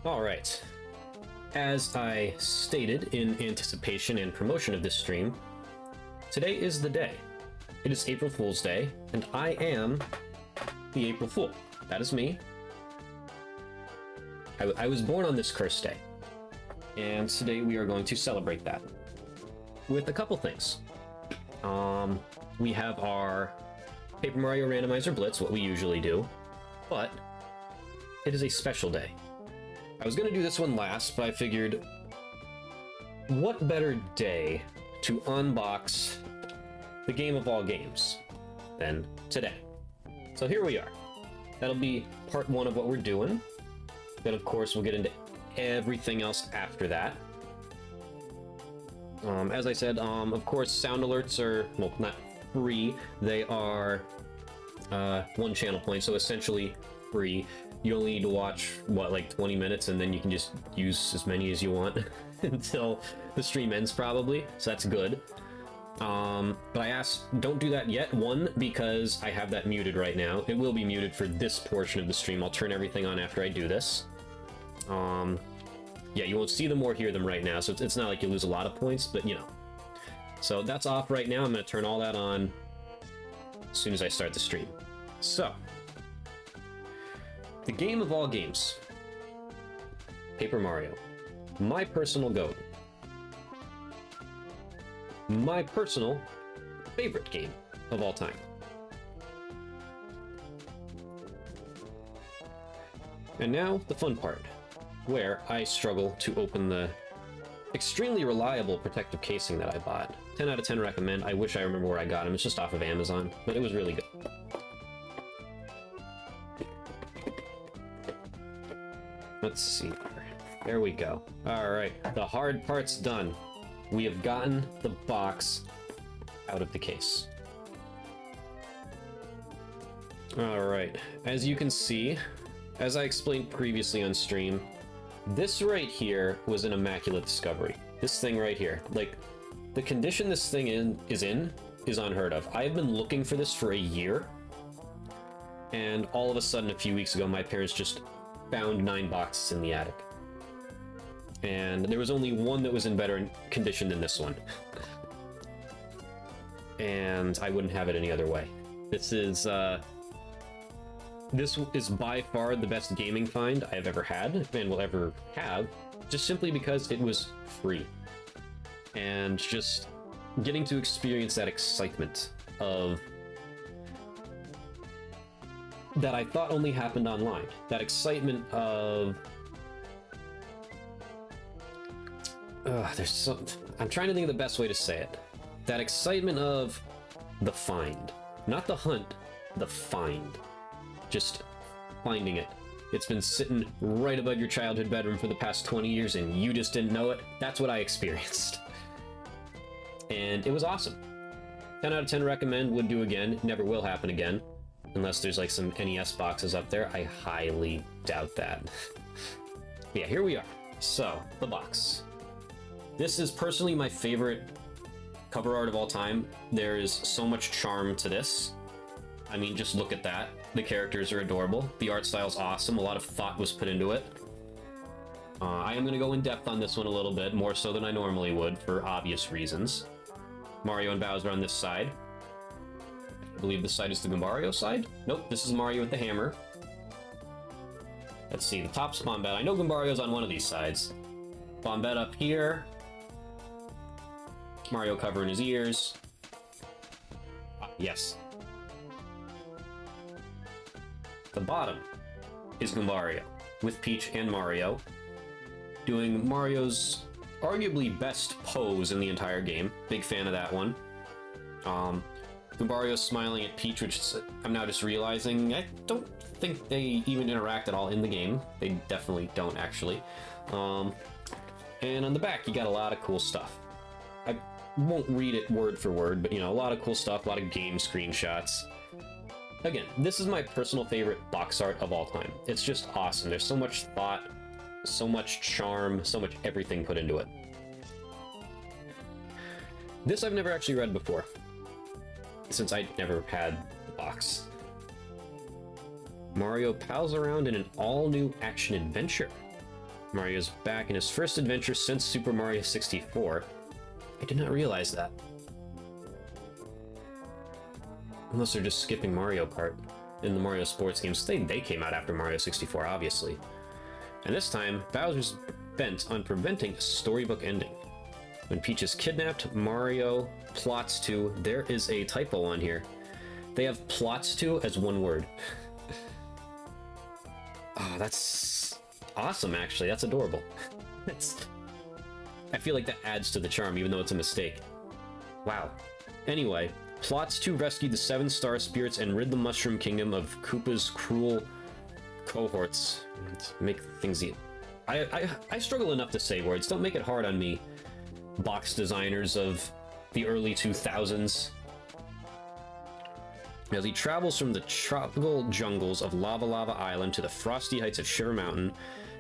Alright. As I stated in anticipation and promotion of this stream, today is the day. It is April Fool's Day, and I am the April Fool. That is me. I was born on this cursed day, and today we are going to celebrate that with a couple things. We have our Paper Mario Randomizer Blitz, what we usually do, but it is a special day. I was going to do this one last, but I figured, what better day to unbox the game of all games than today? So here we are. That'll be part one of what we're doing. Then, of course, we'll get into everything else after that. As I said, of course, sound alerts are, well, not free. They are one channel point, so essentially free. You only need to watch, what, like 20 minutes, and then you can just use as many as you want until the stream ends, probably. So that's good. But I asked, don't do that yet. One, because I have that muted right now. It will be muted for this portion of the stream. I'll turn everything on after I do this. Yeah, you won't see them or hear them right now, so it's not like you lose a lot of points, but you know. So that's off right now. I'm going to turn all that on as soon as I start the stream. So, the game of all games, Paper Mario. My personal GOAT. My personal favorite game of all time. And now, the fun part, where I struggle to open the extremely reliable protective casing that I bought. 10 out of 10 recommend. I wish I remember where I got them. It's just off of Amazon, but it was really good. Let's see here. There we go. Alright, the hard part's done. We have gotten the box out of the case. Alright, as you can see, as I explained previously on stream, this right here was an immaculate discovery. This thing right here. Like, the condition this thing is unheard of. I've been looking for this for a year, and all of a sudden a few weeks ago my parents just found 9 boxes in the attic. And there was only one that was in better condition than this one. And I wouldn't have it any other way. This is by far the best gaming find I have ever had and will ever have, just simply because it was free. And just getting to experience that excitement of that I thought only happened online. That excitement of I'm trying to think of the best way to say it. That excitement of the find. Not the hunt, the find. Just finding it. It's been sitting right above your childhood bedroom for the past 20 years and you just didn't know it. That's what I experienced. And it was awesome. 10 out of 10 recommend, would do again. Never will happen again. Unless there's like some NES boxes up there. I highly doubt that. Yeah, here we are. So, the box. This is personally my favorite cover art of all time. There is so much charm to this. I mean, just look at that. The characters are adorable. The art style's awesome. A lot of thought was put into it. I am going to go in depth on this one a little bit, more so than I normally would, for obvious reasons. Mario and Bowser on this side. I believe this side is the Goombario side? Nope, this is Mario with the hammer. Let's see, the top's Bombette. I know Goombario's on one of these sides. Bombette up here. Mario covering his ears. Yes. The bottom is Goombario, with Peach and Mario, doing Mario's arguably best pose in the entire game. Big fan of that one. Goombario's smiling at Peach, which I'm now just realizing I don't think they even interact at all in the game. They definitely don't, actually. And on the back, you got a lot of cool stuff. I won't read it word for word, but you know, a lot of cool stuff, a lot of game screenshots. Again, this is my personal favorite box art of all time. It's just awesome. There's so much thought, so much charm, so much everything put into it. This I've never actually read before, since I never had the box. Mario pals around in an all-new action-adventure. Mario's back in his first adventure since Super Mario 64. I did not realize that. Unless they're just skipping Mario Kart in the Mario Sports games. They came out after Mario 64, obviously. And this time, Bowser's bent on preventing a storybook ending. When Peach is kidnapped, Mario plots to... There is a typo on here. They have plots to as one word. Oh, that's awesome, actually. That's adorable. I feel like that adds to the charm, even though it's a mistake. Wow. Anyway, plots to rescue the 7 star spirits and rid the Mushroom Kingdom of Koopa's cruel cohorts. Make things easy. I struggle enough to say words. Don't make it hard on me, box designers of the early 2000s. As he travels from the tropical jungles of Lava Lava Island to the frosty heights of Shiver Mountain,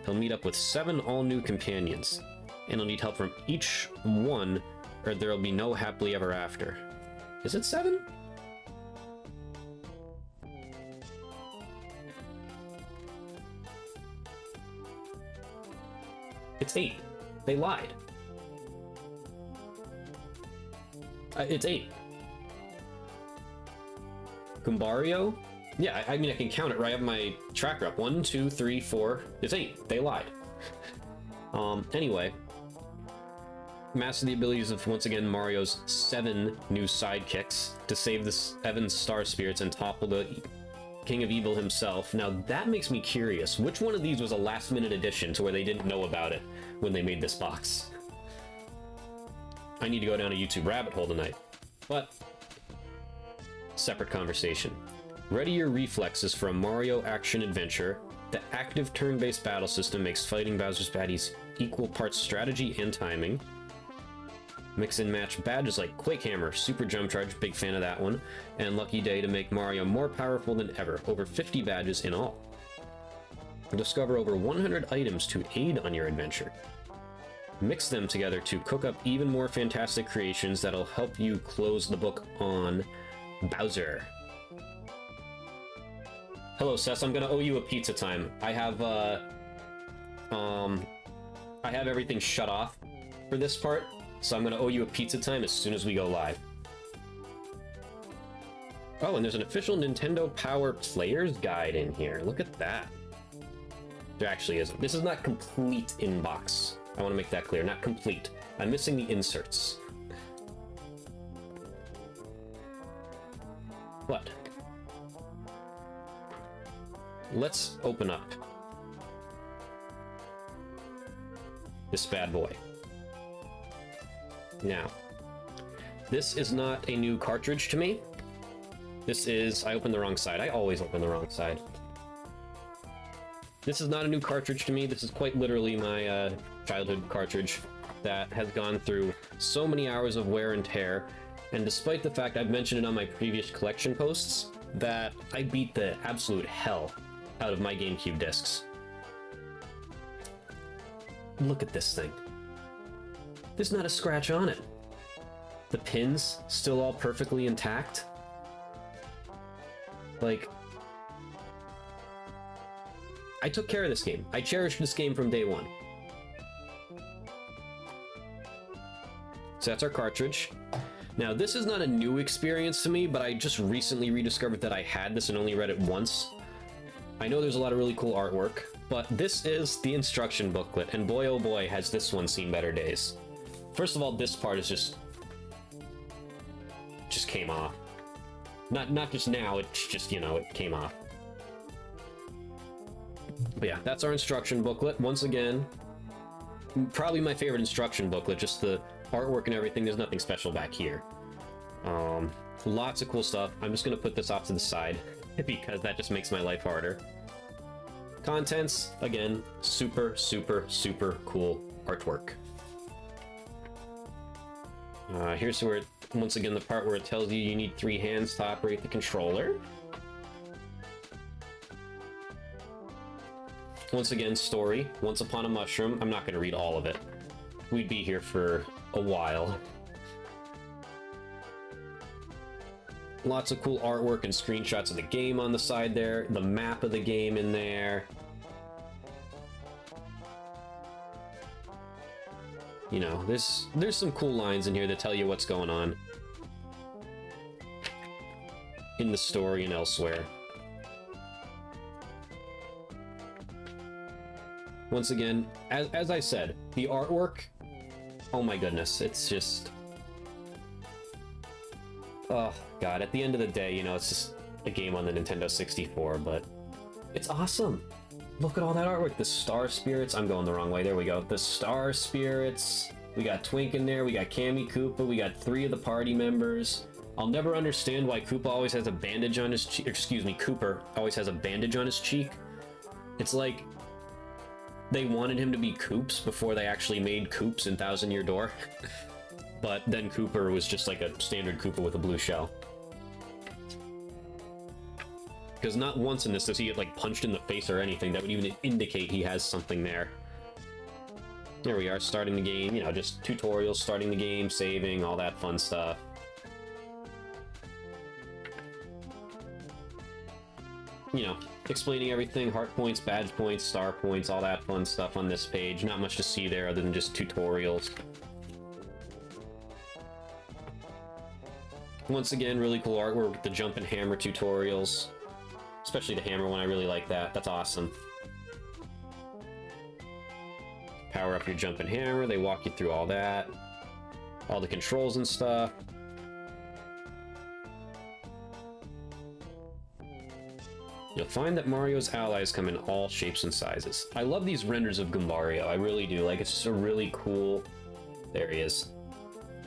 he'll meet up with 7 all-new companions, and he'll need help from each one, or there'll be no happily ever after. Is it 7? It's 8. They lied. It's 8. Goombario? Yeah, I mean, I can count it, right? I have my tracker up. 1, 2, 3, 4. It's 8. They lied. Anyway. Master the abilities of, once again, Mario's 7 new sidekicks to save the 7 star spirits and topple the King of Evil himself. Now, that makes me curious. Which one of these was a last-minute addition to where they didn't know about it when they made this box? I need to go down a YouTube rabbit hole tonight. But... separate conversation. Ready your reflexes for a Mario action-adventure. The active turn-based battle system makes fighting Bowser's baddies equal parts strategy and timing. Mix and match badges like Quake Hammer, Super Jump Charge, big fan of that one, and Lucky Day to make Mario more powerful than ever, over 50 badges in all. Discover over 100 items to aid on your adventure. Mix them together to cook up even more fantastic creations that'll help you close the book on Bowser. Hello, Cess. I'm gonna owe you a pizza time. I have everything shut off for this part, so I'm gonna owe you a pizza time as soon as we go live. Oh, and there's an official Nintendo Power Player's Guide in here. Look at that. There actually isn't. This is not complete inbox. I want to make that clear. Not complete. I'm missing the inserts. But let's open up this bad boy. Now, this is not a new cartridge to me. This is... I opened the wrong side. I always open the wrong side. This is not a new cartridge to me. This is quite literally my childhood cartridge that has gone through so many hours of wear and tear. And despite the fact I've mentioned it on my previous collection posts, that I beat the absolute hell out of my GameCube discs. Look at this thing. There's not a scratch on it. The pins still all perfectly intact. Like, I took care of this game. I cherished this game from day one. So that's our cartridge. Now, this is not a new experience to me, but I just recently rediscovered that I had this and only read it once. I know there's a lot of really cool artwork, but this is the instruction booklet, and boy oh boy has this one seen better days. First of all, this part is just came off. Not just now, it's just, you know, it came off. But yeah, that's our instruction booklet. Once again, probably my favorite instruction booklet, just the artwork and everything. There's nothing special back here. Lots of cool stuff. I'm just gonna put this off to the side because that just makes my life harder. Contents, again, super, super, super cool artwork. Here's where, once again, the part where it tells you need 3 hands to operate the controller. Once again, story, Once Upon a Mushroom. I'm not going to read all of it. We'd be here for a while. Lots of cool artwork and screenshots of the game on the side there. The map of the game in there. You know, there's some cool lines in here that tell you what's going on in the story and elsewhere. Once again, as I said, the artwork, oh my goodness, it's just... Oh, God, at the end of the day, you know, it's just a game on the Nintendo 64, but it's awesome. Look at all that artwork. The Star Spirits, I'm going the wrong way, there we go. The Star Spirits, we got Twink in there, we got Cammy Koopa, we got 3 of the party members. I'll never understand why Koopa always has a bandage on his cheek, excuse me, Cooper always has a bandage on his cheek. It's like they wanted him to be Koops before they actually made Koops in Thousand Year Door. But then Cooper was just like a standard Koopa with a blue shell. Because not once in this does he get like punched in the face or anything that would even indicate he has something there. There we are, starting the game, you know, just tutorials, starting the game, saving, all that fun stuff. You know, explaining everything, heart points, badge points, star points, all that fun stuff on this page. Not much to see there other than just tutorials. Once again, really cool artwork with the jump and hammer tutorials. Especially the hammer one, I really like that. That's awesome. Power up your jump and hammer, they walk you through all that. All the controls and stuff. You'll find that Mario's allies come in all shapes and sizes. I love these renders of Goombario, I really do. Like, it's just a really cool... There he is.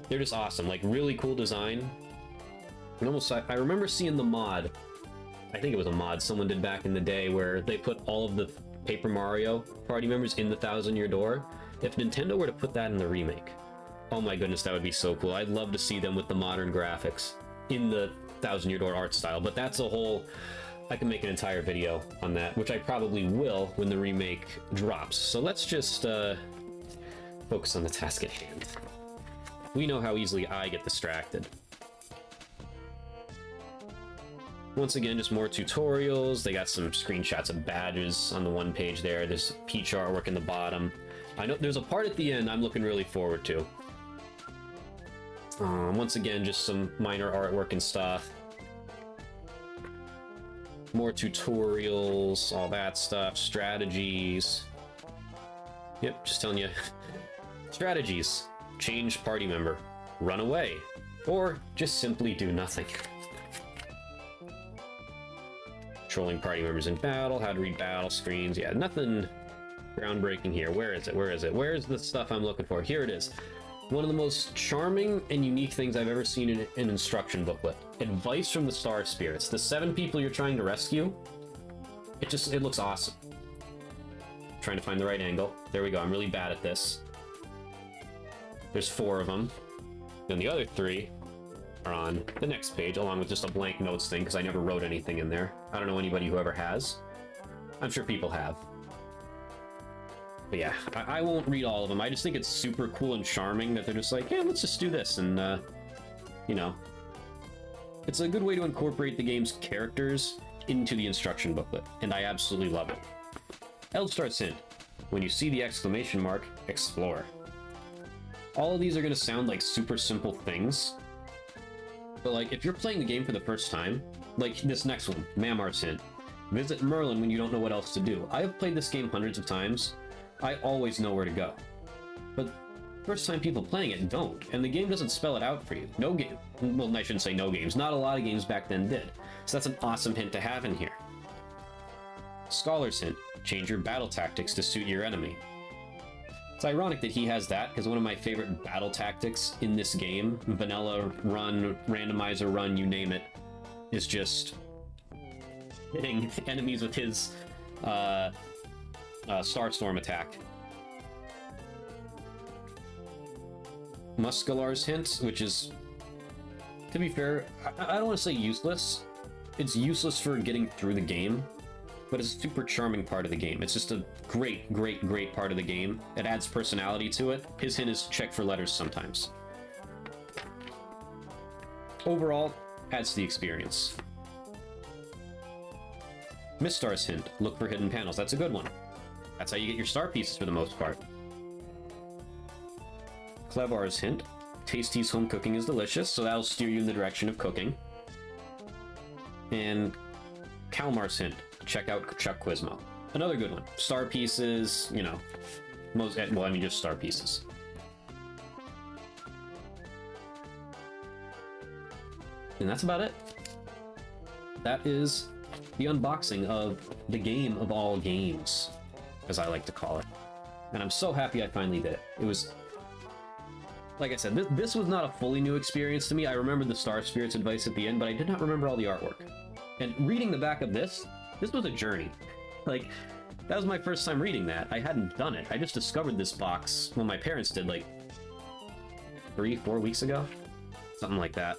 They're just awesome, like, really cool design. And almost, I remember seeing the mod, I think it was a mod someone did back in the day, where they put all of the Paper Mario party members in the Thousand Year Door. If Nintendo were to put that in the remake, oh my goodness, that would be so cool. I'd love to see them with the modern graphics in the Thousand Year Door art style, but that's a whole... I can make an entire video on that, which I probably will when the remake drops. So let's just focus on the task at hand. We know how easily I get distracted. Once again, just more tutorials. They got some screenshots of badges on the one page there. There's Peach artwork in the bottom. I know there's a part at the end I'm looking really forward to. Once again, just some minor artwork and stuff. More tutorials, all that stuff, strategies. Yep, just telling you. Strategies. Change party member. Run away. Or just simply do nothing. Controlling party members in battle, how to read battle screens. Yeah, nothing groundbreaking here. Where is it? Where is it? Where's the stuff I'm looking for? Here it is. One of the most charming and unique things I've ever seen in an instruction booklet. Advice from the Star Spirits. The 7 people you're trying to rescue. It looks awesome. Trying to find the right angle. There we go. I'm really bad at this. There's 4 of them. Then the other 3 are on the next page, along with just a blank notes thing, because I never wrote anything in there. I don't know anybody who ever has. I'm sure people have. But yeah, I won't read all of them. I just think it's super cool and charming that they're just like, yeah, let's just do this. And, you know, it's a good way to incorporate the game's characters into the instruction booklet. And I absolutely love it. Eldstar's hint. When you see the exclamation mark, explore. All of these are going to sound like super simple things. But, like, if you're playing the game for the first time, like this next one, Mamar's hint. Visit Merlin when you don't know what else to do. I have played this game hundreds of times. I always know where to go. But first time people playing it don't, and the game doesn't spell it out for you. No game, well, I shouldn't say no games, not a lot of games back then did. So that's an awesome hint to have in here. Scholar's hint, change your battle tactics to suit your enemy. It's ironic that he has that, because one of my favorite battle tactics in this game, vanilla run, randomizer run, you name it, is just hitting enemies with his Starstorm attack. Muscular's hint, which is, to be fair, I don't want to say useless. It's useless for getting through the game, but it's a super charming part of the game. It's just a great, great, great part of the game. It adds personality to it. His hint is check for letters sometimes. Overall, adds to the experience. Mistar's hint, look for hidden panels. That's a good one. That's how you get your star pieces for the most part. Klevar's hint. Tasty's home cooking is delicious, so that'll steer you in the direction of cooking. And Kalmar's hint. Check out Chuck Quizmo. Another good one. Star pieces, you know, just star pieces. And that's about it. That is the unboxing of the game of all games, as I like to call it. And I'm so happy I finally did it. It was, like I said, this was not a fully new experience to me. I remembered the Star Spirits advice at the end, but I did not remember all the artwork. And reading the back of this was a journey. Like, that was my first time reading that. I hadn't done it. I just discovered this box, well, my parents did, like, 3-4 weeks ago? Something like that.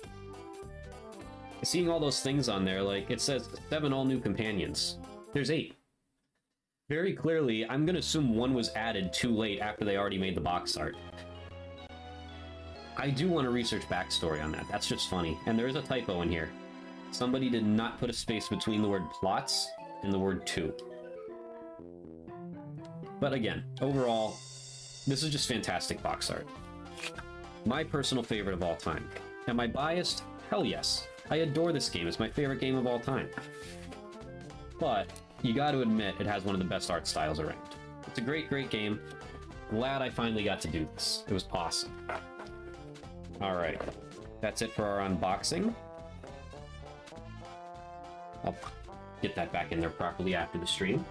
Seeing all those things on there, like, it says 7 all-new companions. There's 8. Very clearly, I'm gonna assume one was added too late after they already made the box art. I do want to research backstory on that. That's just funny. And there is a typo in here. Somebody did not put a space between the word plots and the word two. But again, overall, this is just fantastic box art. My personal favorite of all time. Am I biased? Hell yes. I adore this game. It's my favorite game of all time. But you got to admit, it has one of the best art styles around. It's a great, great game. Glad I finally got to do this. It was awesome. Alright. That's it for our unboxing. I'll get that back in there properly after the stream.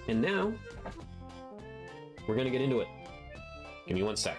And now, we're gonna get into it. Give me 1 sec.